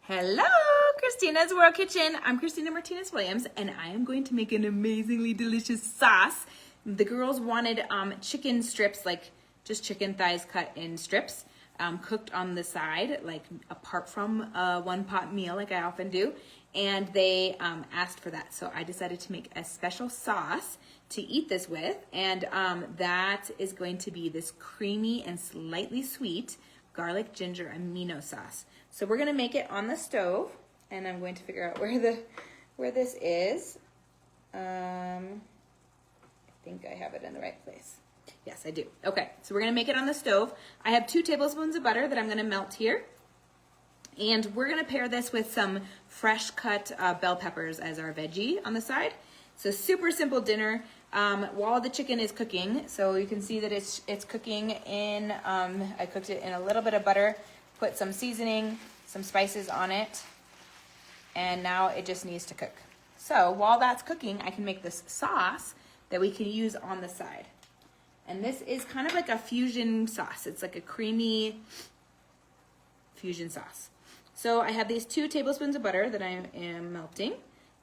Hello, Christina's World Kitchen. I'm Christina Martinez-Williams, and I am going to make an amazingly delicious sauce. The girls wanted chicken strips, like just chicken thighs cut in strips, cooked on the side, like apart from a one-pot meal, like I often do. And they asked for that, so I decided to make a special sauce to eat this with, and that is going to be this creamy and slightly sweet garlic ginger amino sauce. So we're gonna make it on the stove, and I'm going to figure out where this is. I think I have it in the right place. Yes, I do. Okay, so we're gonna make it on the stove. I have 2 tablespoons of butter that I'm gonna melt here. And we're gonna pair this with some fresh cut bell peppers as our veggie on the side. So super simple dinner while the chicken is cooking. So you can see that it's cooking in, I cooked it in a little bit of butter, put some seasoning, some spices on it, and now it just needs to cook. So while that's cooking, I can make this sauce that we can use on the side. And this is kind of like a fusion sauce. It's like a creamy fusion sauce. So I have these 2 tablespoons of butter that I am melting.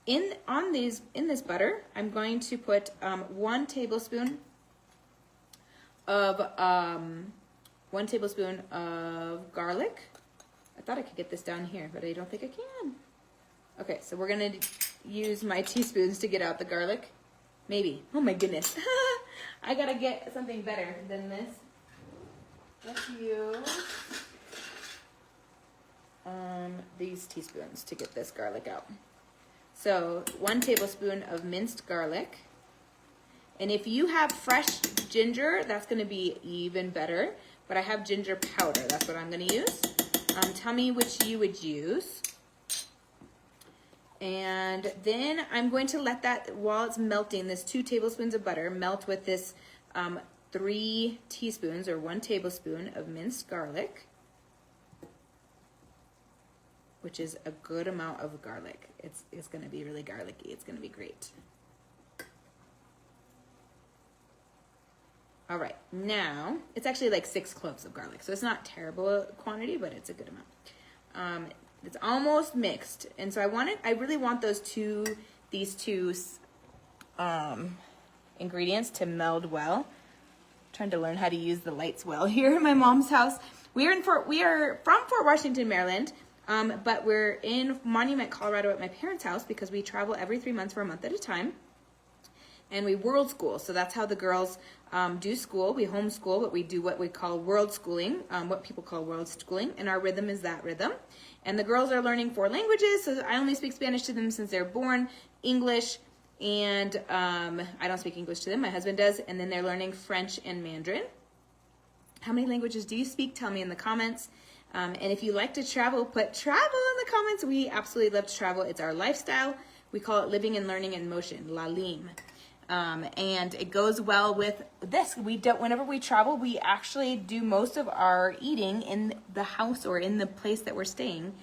In this butter, I'm going to put 1 tablespoon of garlic. I thought I could get this down here, but I don't think I can. Okay, so we're gonna use my teaspoons to get out the garlic. Maybe. Oh my goodness. I gotta get something better than this. Let's use these teaspoons to get this garlic out. So 1 tablespoon of minced garlic. And if you have fresh ginger, that's gonna be even better. But I have ginger powder, that's what I'm gonna use. Tell me which you would use. And then I'm going to let that, while it's melting, this 2 tablespoons of butter melt with this 3 teaspoons or 1 tablespoon of minced garlic, which is a good amount of garlic. It's gonna be really garlicky, it's gonna be great. All right, now, it's actually like 6 cloves of garlic, so it's not terrible quantity, but it's a good amount. It's almost mixed, and so I really want these two ingredients to meld well. I'm trying to learn how to use the lights well here in my mom's house. We are from Fort Washington, Maryland, but we're in Monument, Colorado at my parents' house because we travel every 3 months for a month at a time. And we world school, so that's how the girls do school. We homeschool, but we do what we call world schooling, what people call world schooling, and our rhythm is that rhythm. And the girls are learning 4 languages, so I only speak Spanish to them since they're born, English, and I don't speak English to them, my husband does, and then they're learning French and Mandarin. How many languages do you speak? Tell me in the comments. And if you like to travel, put travel in the comments. We absolutely love to travel. It's our lifestyle. We call it living and learning in motion, LALIM. And it goes well with this. Whenever we travel, we actually do most of our eating in the house or in the place that we're staying.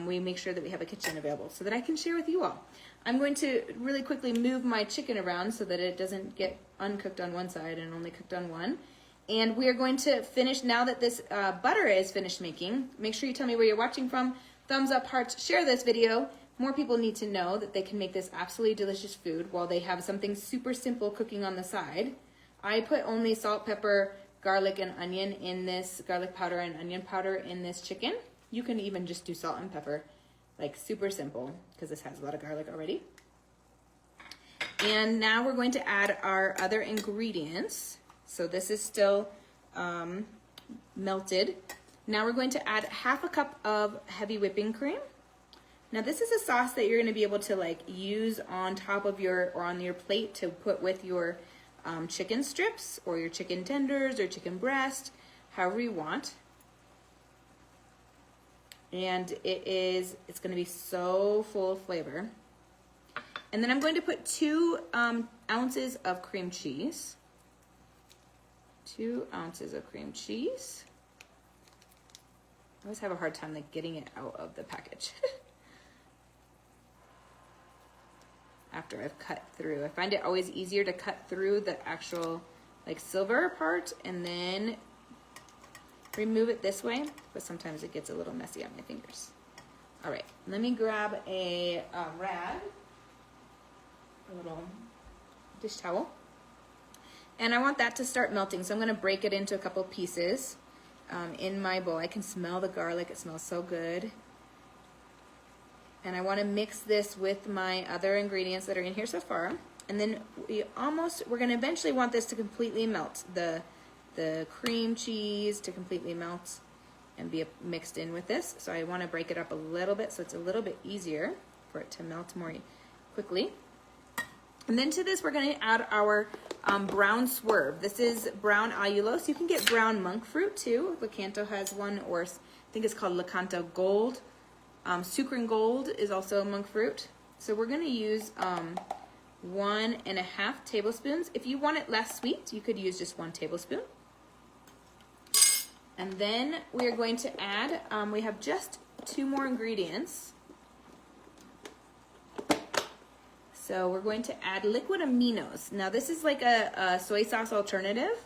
We make sure that we have a kitchen available so that I can share with you all. I'm going to really quickly move my chicken around so that it doesn't get uncooked on one side and only cooked on one. And we are going to finish, now that this butter is finished making, make sure you tell me where you're watching from. Thumbs up, hearts, share this video. More people need to know that they can make this absolutely delicious food while they have something super simple cooking on the side. I put only salt, pepper, garlic, and onion in this, garlic powder and onion powder in this chicken. You can even just do salt and pepper, like super simple, because this has a lot of garlic already. And now we're going to add our other ingredients. So this is still melted. Now we're going to add 1/2 cup of heavy whipping cream. Now this is a sauce that you're going to be able to like use on top of on your plate to put with your chicken strips or your chicken tenders or chicken breast, however you want. And it's going to be so full of flavor. And then I'm going to put 2 ounces of cream cheese. 2 ounces of cream cheese. I always have a hard time like getting it out of the package. After I've cut through. I find it always easier to cut through the actual like silver part and then remove it this way, but sometimes it gets a little messy on my fingers. All right, let me grab a rag, a little dish towel. And I want that to start melting, so I'm gonna break it into a couple pieces in my bowl. I can smell the garlic, it smells so good. And I wanna mix this with my other ingredients that are in here so far. And then we're gonna eventually want this to completely melt. The cream cheese to completely melt and be mixed in with this. So I wanna break it up a little bit so it's a little bit easier for it to melt more quickly. And then to this, we're gonna add our brown swerve. This is brown allulose. You can get brown monk fruit too. Lakanto has one, or I think it's called Lakanto Gold. Sucrin Gold is also a monk fruit. So we're gonna use 1.5 tablespoons. If you want it less sweet, you could use just 1 tablespoon. And then we are going to add, we have just 2 more ingredients. So we're going to add liquid aminos. Now this is like a soy sauce alternative.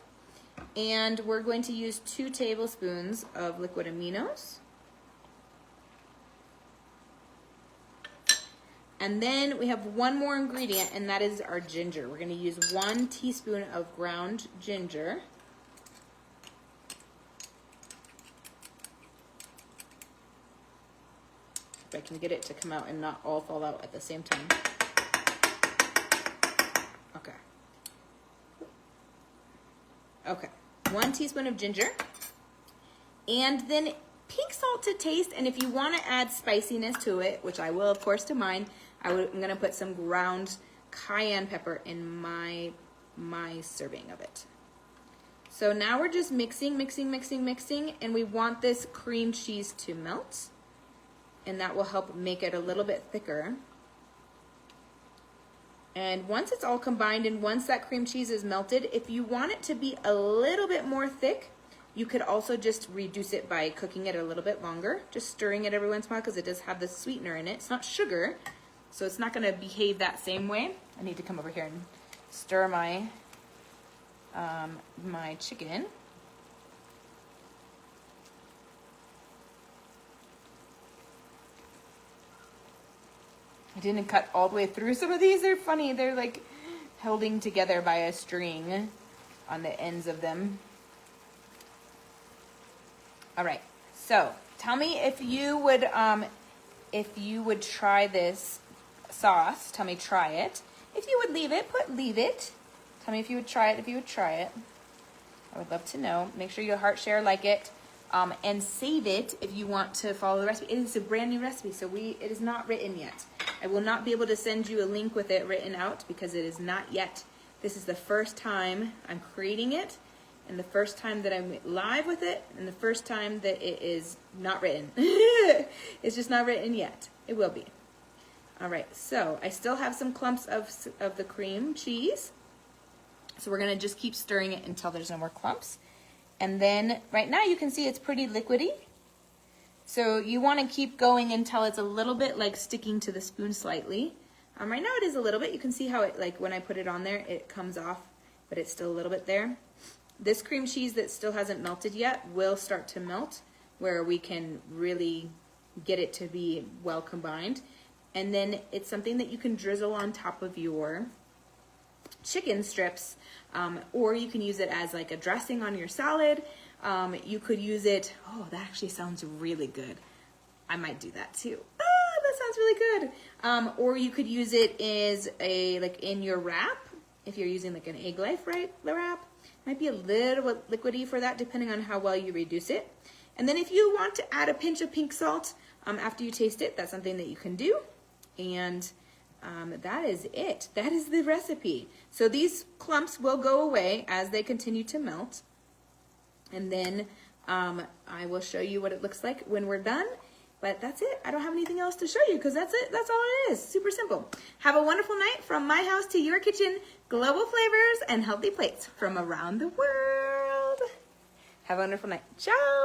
And we're going to use 2 tablespoons of liquid aminos. And then we have one more ingredient, and that is our ginger. We're gonna use 1 teaspoon of ground ginger. If I can get it to come out and not all fall out at the same time. Okay. Okay, 1 teaspoon of ginger. And then pink salt to taste, and if you want to add spiciness to it, which I will of course to mine, I'm going to put some ground cayenne pepper in my serving of it. So now we're just mixing, and we want this cream cheese to melt, and that will help make it a little bit thicker. And once it's all combined and once that cream cheese is melted, if you want it to be a little bit more thick, you could also just reduce it by cooking it a little bit longer, just stirring it every once in a while because it does have the sweetener in it. It's not sugar, so it's not going to behave that same way. I need to come over here and stir my my chicken. I didn't cut all the way through some of these. They're funny. They're like holding together by a string on the ends of them. All right, so tell me if you would try this sauce. Tell me try it. If you would leave it, leave it. Tell me if you would try it, I would love to know. Make sure you heart, share, like it, and save it if you want to follow the recipe. It is a brand new recipe, so it is not written yet. I will not be able to send you a link with it written out because it is not yet. This is the first time I'm creating it, and the first time that I'm live with it, and the first time that it is not written. It's just not written yet. It will be. All right, so I still have some clumps of the cream cheese. So we're gonna just keep stirring it until there's no more clumps. And then right now you can see it's pretty liquidy. So you wanna keep going until it's a little bit like sticking to the spoon slightly. Right now it is a little bit. You can see how it, like when I put it on there, it comes off, but it's still a little bit there. This cream cheese that still hasn't melted yet will start to melt where we can really get it to be well combined. And then it's something that you can drizzle on top of your chicken strips, or you can use it as like a dressing on your salad. You could use it, oh, that actually sounds really good. I might do that too. Oh, that sounds really good. Or you could use it as like in your wrap, if you're using like an egg life wrap. Might be a little bit liquidy for that depending on how well you reduce it. And then if you want to add a pinch of pink salt after you taste it, that's something that you can do. And that is it. That is the recipe. So these clumps will go away as they continue to melt. And then I will show you what it looks like when we're done. But that's it. I don't have anything else to show you because that's it. That's all it is. Super simple. Have a wonderful night from my house to your kitchen. Global flavors and healthy plates from around the world. Have a wonderful night. Ciao.